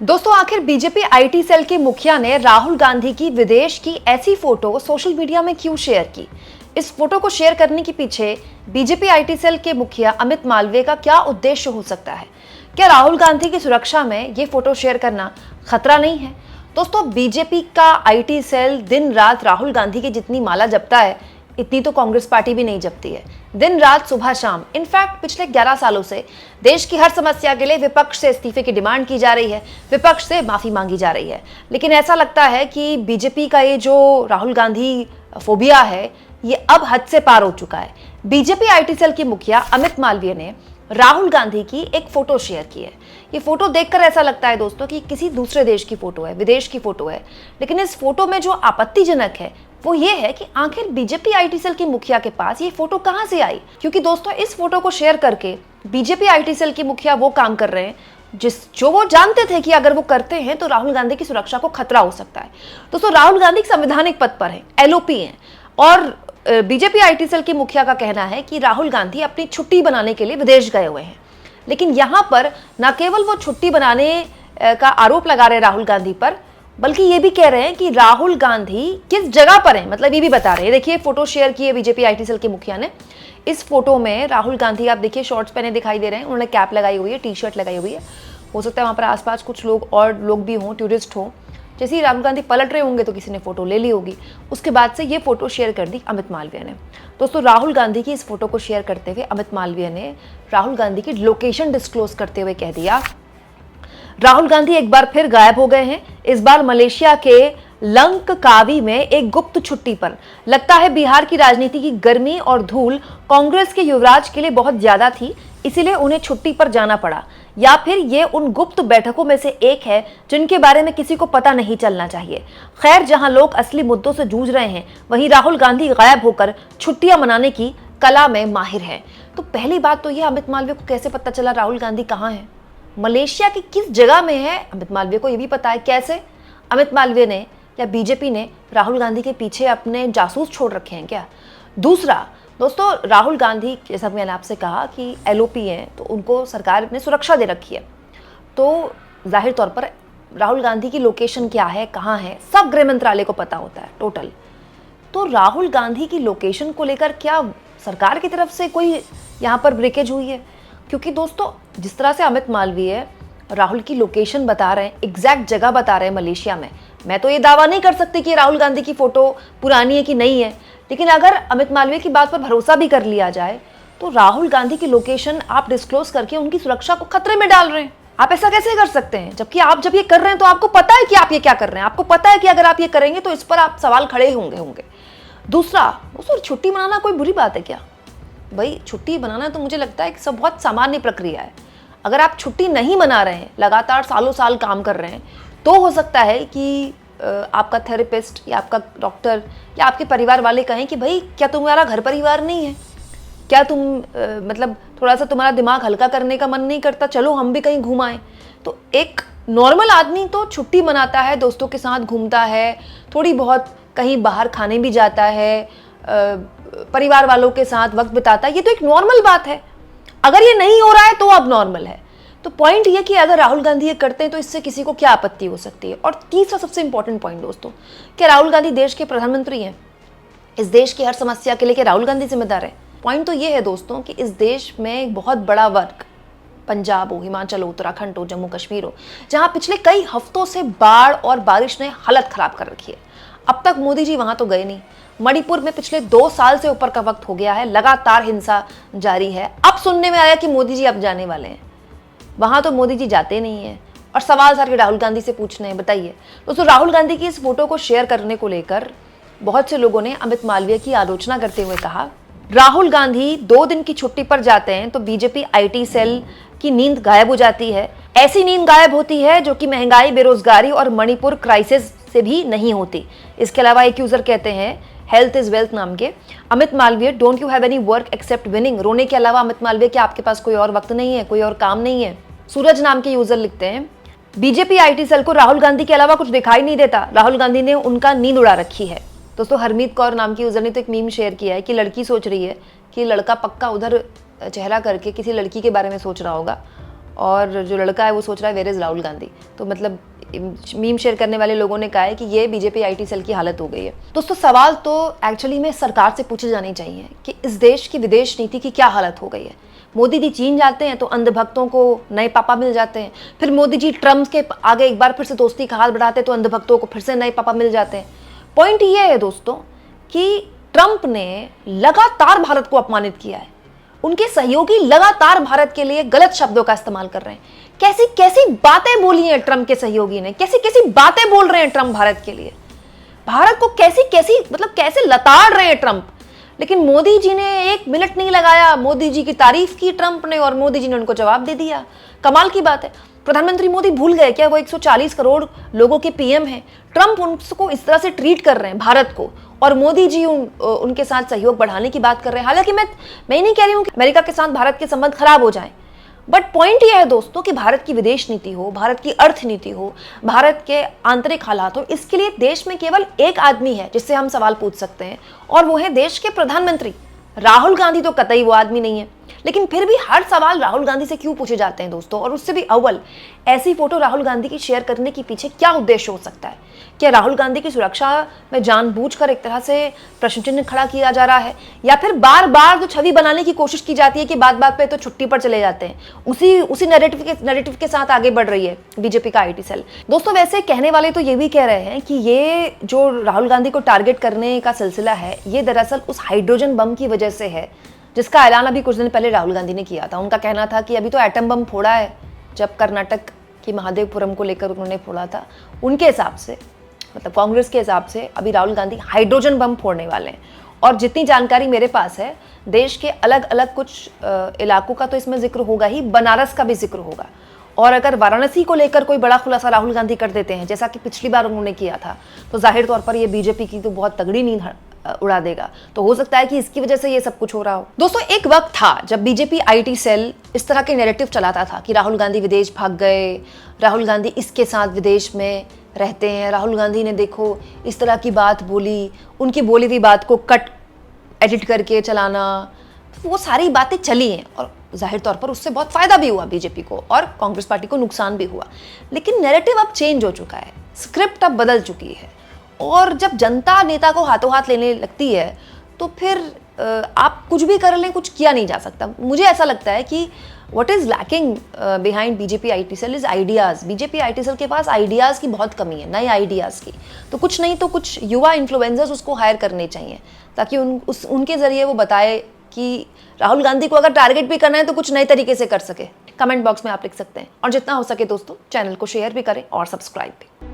दोस्तों, आखिर BJP IT cell के मुखिया ने राहुल गांधी की विदेश की ऐसी फोटो सोशल मीडिया में क्यों शेयर की? इस फोटो को शेयर करने के पीछे बीजेपी आईटी सेल के मुखिया अमित मालवीय का क्या उद्देश्य हो सकता है? क्या राहुल गांधी की सुरक्षा में ये फोटो शेयर करना खतरा नहीं है? दोस्तों, बीजेपी का आईटी सेल दिन रात राहुल गांधी की जितनी माला जपता है, इतनी तो कांग्रेस पार्टी भी नहीं जपती है। दिन रात सुबह शाम, इनफैक्ट पिछले 11 सालों से देश की हर समस्या के लिए विपक्ष से इस्तीफे की डिमांड की जा रही है, विपक्ष से माफी मांगी जा रही है। लेकिन ऐसा लगता है कि बीजेपी का ये जो राहुल गांधी फोबिया है, ये अब हद से पार हो चुका है। बीजेपी आईटी सेल के मुखिया अमित मालवीय ने राहुल गांधी की एक फोटो शेयर की है। ये फोटो देखकर ऐसा लगता है दोस्तों कि किसी दूसरे देश की फोटो है, विदेश की फोटो है। लेकिन इस फोटो में जो आपत्तिजनक है वो ये है कि आखिर बीजेपी आईटी सेल के मुखिया के पास ये फोटो कहां से आई? क्योंकि दोस्तों, इस फोटो को शेयर करके बीजेपी आईटी सेल के मुखिया वो काम कर रहे हैं जो वो जानते थे कि अगर वो करते हैं तो राहुल गांधी की सुरक्षा को खतरा हो सकता है। दोस्तों, राहुल गांधी संवैधानिक पद पर है, एलओपी हैं, और बीजेपी आईटी सेल के मुखिया का कहना है कि राहुल गांधी अपनी छुट्टी बनाने के लिए विदेश गए हुए हैं। लेकिन यहां पर न केवल वो छुट्टी बनाने का आरोप लगा रहे राहुल गांधी पर, बल्कि ये भी कह रहे हैं कि राहुल गांधी किस जगह पर हैं, मतलब ये भी बता रहे हैं। देखिए, फोटो शेयर की है बीजेपी आईटी सेल के मुखिया ने। इस फोटो में राहुल गांधी, आप देखिए, शॉर्ट्स पहने दिखाई दे रहे हैं, उन्होंने कैप लगाई हुई है, टी शर्ट लगाई हुई है। हो सकता है वहां पर आसपास कुछ लोग और लोग भी हों, टूरिस्ट हों। जैसे ही राहुल गांधी पलट रहे होंगे तो किसी ने फोटो ले ली होगी। उसके बाद से ये फोटो शेयर कर दी अमित मालवीय ने। दोस्तों, राहुल गांधी की इस फोटो को शेयर करते हुए अमित मालवीय ने राहुल गांधी की लोकेशन डिस्क्लोज करते हुए कह दिया, राहुल गांधी एक बार फिर गायब हो गए हैं। इस बार मलेशिया के लंकावी में एक गुप्त छुट्टी पर। लगता है बिहार की राजनीति की गर्मी और धूल कांग्रेस के युवराज के लिए बहुत ज्यादा थी, इसीलिए उन्हें छुट्टी पर जाना पड़ा, या फिर ये उन गुप्त बैठकों में से एक है जिनके बारे में किसी को पता नहीं चलना चाहिए। खैर, जहां लोग असली मुद्दों से जूझ रहे हैं, वहीं राहुल गांधी गायब होकर छुट्टियां मनाने की कला में माहिर है। तो पहली बात तो यह, अमित मालवीय को कैसे पता चला राहुल गांधी कहाँ है, मलेशिया की किस जगह में है? अमित मालवीय को यह भी पता है। कैसे? अमित मालवीय ने या बीजेपी ने राहुल गांधी के पीछे अपने जासूस छोड़ रखे हैं क्या? दूसरा, दोस्तों, राहुल गांधी, जैसा मैंने आपसे कहा कि एलओपी हैं, तो उनको सरकार ने सुरक्षा दे रखी है। तो जाहिर तौर पर राहुल गांधी की लोकेशन क्या है, कहाँ है, सब गृह मंत्रालय को पता होता है टोटल। तो राहुल गांधी की लोकेशन को लेकर क्या सरकार की तरफ से कोई यहाँ पर ब्रेकेज हुई है? क्योंकि दोस्तों, जिस तरह से अमित मालवीय राहुल की लोकेशन बता रहे हैं, एग्जैक्ट जगह बता रहे हैं मलेशिया में, मैं तो ये दावा नहीं कर सकती कि राहुल गांधी की फोटो पुरानी है कि नहीं है। लेकिन अगर अमित मालवीय की बात पर भरोसा भी कर लिया जाए तो राहुल गांधी की लोकेशन आप डिस्क्लोज करके उनकी सुरक्षा को खतरे में डाल रहे हैं। आप ऐसा कैसे कर सकते हैं? जबकि आप जब ये कर रहे हैं तो आपको पता है कि आप ये क्या कर रहे हैं, आपको पता है कि अगर आप ये करेंगे तो इस पर आप सवाल खड़े होंगे। दूसरा, दोस्तों, छुट्टी मनाना कोई बुरी बात है क्या? भाई, छुट्टी बनाना तो मुझे लगता है कि सब बहुत सामान्य प्रक्रिया है। अगर आप छुट्टी नहीं मना रहे हैं, लगातार सालों साल काम कर रहे हैं, तो हो सकता है कि आपका थेरेपिस्ट या आपका डॉक्टर या आपके परिवार वाले कहें कि भाई, क्या तुम्हारा घर परिवार नहीं है? क्या तुम मतलब थोड़ा सा तुम्हारा दिमाग हल्का करने का मन नहीं करता? चलो हम भी कहीं घूम आए। तो एक नॉर्मल आदमी तो छुट्टी मनाता है, दोस्तों के साथ घूमता है, थोड़ी बहुत कहीं बाहर खाने भी जाता है, परिवार वालों के साथ वक्त बिताता है। ये तो एक नॉर्मल बात है। अगर ये नहीं हो रहा है तो अब नॉर्मल है। तो पॉइंट ये कि अगर राहुल गांधी ये करते हैं तो इससे किसी को क्या आपत्ति हो सकती है? और तीसरा सबसे इंपॉर्टेंट पॉइंट दोस्तों, कि राहुल गांधी देश के प्रधानमंत्री हैं। इस देश की हर समस्या के लिए क्या राहुल गांधी जिम्मेदार है? पॉइंट तो ये है दोस्तों कि इस देश में एक बहुत बड़ा वर्ग, पंजाब हो, हिमाचल हो, उत्तराखंड हो, जम्मू कश्मीर हो, जहां पिछले कई हफ्तों से बाढ़ और बारिश ने हालत खराब कर रखी है। अब तक मोदी जी वहां तो गए नहीं। मणिपुर में पिछले 2 साल से ऊपर का वक्त हो गया है, लगातार हिंसा जारी है। अब सुनने में आया कि मोदी जी अब जाने वाले हैं। वहां तो मोदी जी जाते नहीं है और सवाल सारे राहुल गांधी से पूछने हैं। बताइए दोस्तों, राहुल गांधी की इस फोटो को शेयर करने को लेकर बहुत से लोगों ने अमित मालवीय की आलोचना करते हुए कहा, राहुल गांधी 2 दिन की छुट्टी पर जाते हैं तो बीजेपी आईटी सेल की नींद गायब हो जाती है। ऐसी नींद गायब होती है जो कि महंगाई, बेरोजगारी और मणिपुर क्राइसिस से भी नहीं होती। इसके अलावा एक यूजर कहते हैं, हेल्थ इज वेल्थ नाम के, Amit Malviya, don't you have any work except winning? रोने के अलावा अमित मालवीय, क्या आपके पास कोई और वक्त नहीं है, कोई और काम नहीं है? सूरज नाम के यूजर लिखते हैं, बीजेपी आईटी सेल को राहुल गांधी के अलावा कुछ दिखाई नहीं देता, राहुल गांधी ने उनका नींद उड़ा रखी है। दोस्तों, हरमीत कौर नाम की यूजर ने तो एक मीम शेयर किया है कि लड़की सोच रही है कि लड़का पक्का उधर चेहरा करके किसी लड़की के बारे में सोच रहा होगा और जो लड़का है वो सोच रहा है वेयर इज़ राहुल गांधी। तो मतलब मीम शेयर करने वाले लोगों ने कहा है कि ये बीजेपी आईटी सेल की हालत हो गई है। दोस्तों सवाल तो एक्चुअली में सरकार से पूछे जाने चाहिए कि इस देश की विदेश नीति की क्या हालत हो गई है। मोदी जी चीन जाते हैं तो अंधभक्तों को नए पापा मिल जाते हैं, फिर मोदी जी ट्रम्प के आगे एक बार फिर से दोस्ती का हाथ बढ़ाते तो अंधभक्तों को फिर से नए पापा मिल जाते हैं। पॉइंट ये है दोस्तों कि ट्रम्प ने लगातार भारत को अपमानित किया है, उनके सहयोगी लगातार भारत के लिए गलत शब्दों का इस्तेमाल कर रहे हैं। कैसी कैसी बातें बोली हैं ट्रम्प के सहयोगी ने, कैसी कैसी बातें बोल रहे हैं ट्रम्प भारत के लिए, भारत को कैसी कैसी मतलब कैसे लताड़ रहे हैं ट्रम्प। लेकिन मोदी जी ने 1 मिनट नहीं लगाया, मोदी जी की तारीफ की ट्रम्प ने और मोदी जी ने उनको जवाब दे दिया। कमाल की बात है, प्रधानमंत्री मोदी भूल गए क्या वो 140 करोड़ लोगों के पीएम हैं। ट्रम्प उनको इस तरह से ट्रीट कर रहे हैं भारत को, और मोदी जी उनके साथ सहयोग बढ़ाने की बात कर रहे हैं। हालांकि मैं नहीं कह रही हूं कि अमेरिका के साथ भारत के संबंध खराब हो जाएं, बट पॉइंट यह है दोस्तों कि भारत की विदेश नीति हो, भारत की अर्थनीति हो, भारत के आंतरिक हालात हो, इसके लिए देश में केवल एक आदमी है जिससे हम सवाल पूछ सकते हैं, और वो है देश के प्रधानमंत्री। राहुल गांधी तो कतई वो आदमी नहीं है। लेकिन फिर भी हर सवाल राहुल गांधी से क्यों पूछे जाते हैं दोस्तों, और उससे भी अव्वल ऐसी फोटो राहुल गांधी की शेयर करने के पीछे क्या उद्देश्य हो सकता है। क्या राहुल गांधी की सुरक्षा में जानबूझकर एक तरह से प्रश्न चिन्ह खड़ा किया जा रहा है, या फिर बार बार जो छवि बनाने की कोशिश की जाती है कि बात बात पे तो छुट्टी पर चले जाते हैं, उसी नैरेटिव के साथ आगे बढ़ रही है बीजेपी का आईटी सेल। दोस्तों वैसे कहने वाले तो ये भी कह रहे हैं कि ये जो राहुल गांधी को टारगेट करने का सिलसिला है, ये दरअसल उस हाइड्रोजन बम की वजह से है जिसका ऐलान अभी कुछ दिन पहले राहुल गांधी ने किया था। उनका कहना था कि अभी तो एटम बम फोड़ा है, जब कर्नाटक की महादेवपुरम को लेकर उन्होंने फोड़ा था, उनके हिसाब से मतलब कांग्रेस के हिसाब से अभी राहुल गांधी हाइड्रोजन बम फोड़ने वाले हैं। और जितनी जानकारी मेरे पास है, देश के अलग अलग कुछ इलाकों का तो इसमें जिक्र होगा ही, बनारस का भी जिक्र होगा। और अगर वाराणसी को लेकर कोई बड़ा खुलासा राहुल गांधी कर देते हैं, जैसा कि पिछली बार उन्होंने किया था, तो जाहिर तौर पर ये बीजेपी की तो बहुत तगड़ी नींद उड़ा देगा। तो हो सकता है कि इसकी वजह से ये सब कुछ हो रहा हो। दोस्तों एक वक्त था जब बीजेपी आईटी सेल इस तरह के नैरेटिव चलाता था कि राहुल गांधी विदेश भाग गए, राहुल गांधी इसके साथ विदेश में रहते हैं, राहुल गांधी ने देखो इस तरह की बात बोली, उनकी बोली हुई बात को कट एडिट करके चलाना, वो सारी बातें चली हैं और जाहिर तौर पर उससे बहुत फायदा भी हुआ बीजेपी को और कांग्रेस पार्टी को नुकसान भी हुआ। लेकिन नैरेटिव अब चेंज हो चुका है, स्क्रिप्ट अब बदल चुकी है, और जब जनता नेता को हाथों हाथ लेने लगती है तो फिर आप कुछ भी कर लें, कुछ किया नहीं जा सकता। मुझे ऐसा लगता है कि what is lacking behind BJP IT cell is ideas. BJP IT cell के पास आइडियाज़ की बहुत कमी है, नए आइडियाज़ की। तो कुछ नहीं तो कुछ युवा इन्फ्लुएंसर्स उसको हायर करने चाहिए, ताकि उनके ज़रिए वो बताए कि राहुल गांधी को अगर टारगेट भी करना है तो कुछ नए तरीके से कर सके। कमेंट बॉक्स में आप लिख सकते हैं, और जितना हो सके दोस्तों चैनल को शेयर भी करें और सब्सक्राइब भी।